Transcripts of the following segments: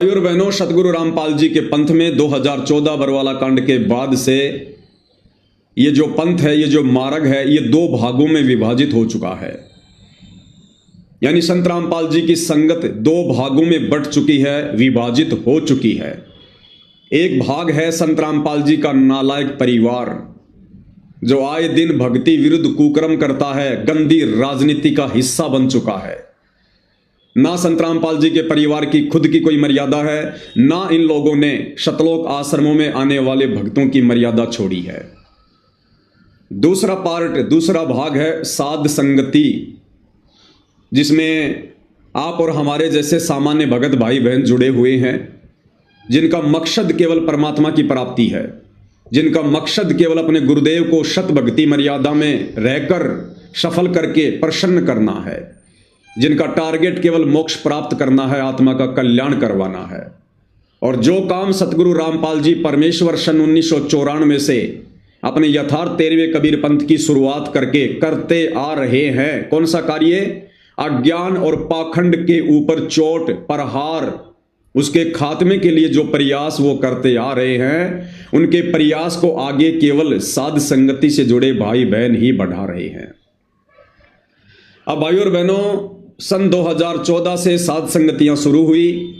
और बहनों, सतगुरु रामपाल जी के पंथ में 2014 बरवाला कांड के बाद से ये जो पंथ है, ये जो मार्ग है, ये दो भागों में विभाजित हो चुका है। यानी संत रामपाल जी की संगत दो भागों में बंट चुकी है, विभाजित हो चुकी है। एक भाग है संत रामपाल जी का नालायक परिवार, जो आए दिन भक्ति विरुद्ध कुकर्म करता है, गंदी राजनीति का हिस्सा बन चुका है। ना संत रामपाल जी के परिवार की खुद की कोई मर्यादा है, ना इन लोगों ने शतलोक आश्रमों में आने वाले भक्तों की मर्यादा छोड़ी है। दूसरा भाग है साध संगति, जिसमें आप और हमारे जैसे सामान्य भगत भाई बहन जुड़े हुए हैं, जिनका मकसद केवल परमात्मा की प्राप्ति है, जिनका मकसद केवल अपने गुरुदेव को शत भक्ति मर्यादा में रहकर सफल करके प्रसन्न करना है, जिनका टारगेट केवल मोक्ष प्राप्त करना है, आत्मा का कल्याण करवाना है। और जो काम सतगुरु रामपाल जी परमेश्वर सन 1994 से अपने यथार्थ 13वें कबीर पंथ की शुरुआत करके करते आ रहे हैं, कौन सा कार्य? अज्ञान और पाखंड के ऊपर चोट प्रहार, उसके खात्मे के लिए जो प्रयास वो करते आ रहे हैं, उनके प्रयास को आगे केवल साध संगति से जुड़े भाई बहन ही बढ़ा रहे हैं। अब भाई और बहनों, सन 2014 से साध संगतियां शुरू हुई।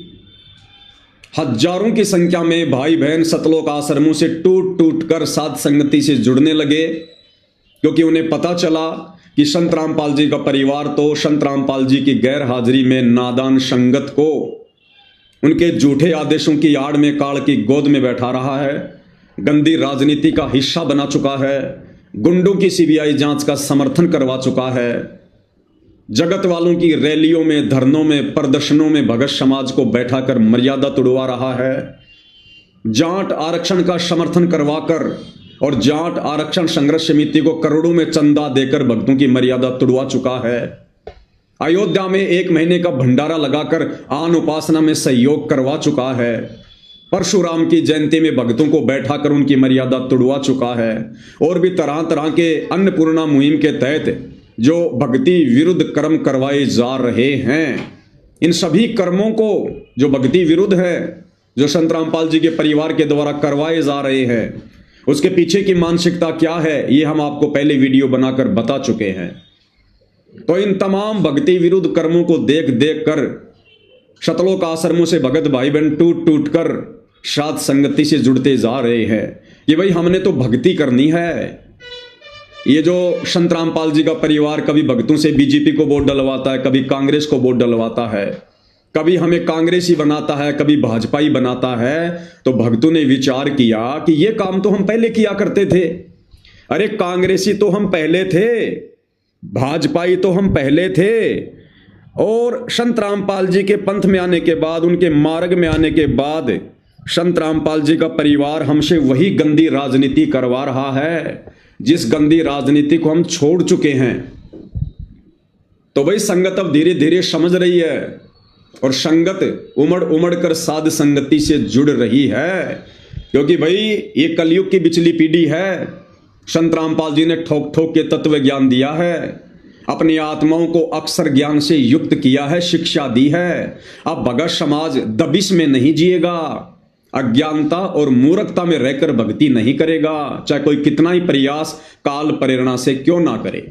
हजारों की संख्या में भाई बहन सतलोक आश्रमों से टूट टूट कर साध संगति से जुड़ने लगे, क्योंकि उन्हें पता चला कि संत रामपाल जी का परिवार तो संत रामपाल जी की गैर हाजिरी में नादान संगत को उनके झूठे आदेशों की आड़ में काल की गोद में बैठा रहा है, गंदी राजनीति का हिस्सा बना चुका है, गुंडों की सीबीआई जांच का समर्थन करवा चुका है, जगत वालों की रैलियों में, धरनों में, प्रदर्शनों में भगत समाज को बैठाकर मर्यादा तुड़वा रहा है, जाट आरक्षण का समर्थन करवाकर और जाट आरक्षण संघर्ष समिति को करोड़ों में चंदा देकर भक्तों की मर्यादा तुड़वा चुका है। अयोध्या में 1 महीने का भंडारा लगाकर आन उपासना में सहयोग करवा चुका है। परशुराम की जयंती में भक्तों को बैठाकर उनकी मर्यादा तुड़वा चुका है। और भी तरह तरह के अन्नपूर्णा मुहिम के तहत जो भक्ति विरुद्ध कर्म करवाए जा रहे हैं, इन सभी कर्मों को जो भक्ति विरुद्ध है, जो संत रामपाल जी के परिवार के द्वारा करवाए जा रहे हैं, उसके पीछे की मानसिकता क्या है, ये हम आपको पहले वीडियो बनाकर बता चुके हैं। तो इन तमाम भक्ति विरुद्ध कर्मों को देख देख कर शतलोक आश्रमों से भगत भाई बहन टूट टूट कर साध संगति से जुड़ते जा रहे हैं कि भाई हमने तो भक्ति करनी है। ये जो संत रामपाल जी का परिवार कभी भक्तों से बीजेपी को वोट डलवाता है, कभी कांग्रेस को वोट डलवाता है, कभी हमें कांग्रेसी बनाता है, कभी भाजपा ही बनाता है। तो भक्तों ने विचार किया कि ये काम तो हम पहले किया करते थे। अरे कांग्रेसी तो हम पहले थे, भाजपाई तो हम पहले थे, और संत रामपाल जी के पंथ में आने के बाद, उनके मार्ग में आने के बाद संत रामपाल जी का परिवार हमसे वही गंदी राजनीति करवा रहा है, जिस गंदी राजनीति को हम छोड़ चुके हैं। तो भाई संगत अब धीरे धीरे समझ रही है, और संगत उमड़ उमड़ कर साध संगति से जुड़ रही है, क्योंकि भाई ये कलयुग की बिचली पीढ़ी है। संत रामपाल जी ने ठोक ठोक के तत्व ज्ञान दिया है, अपनी आत्माओं को अक्षर ज्ञान से युक्त किया है, शिक्षा दी है। अब भगत समाज दबिश में नहीं जिएगा, अज्ञानता और मूर्खता में रहकर भक्ति नहीं करेगा, चाहे कोई कितना ही प्रयास काल प्रेरणा से क्यों ना करे।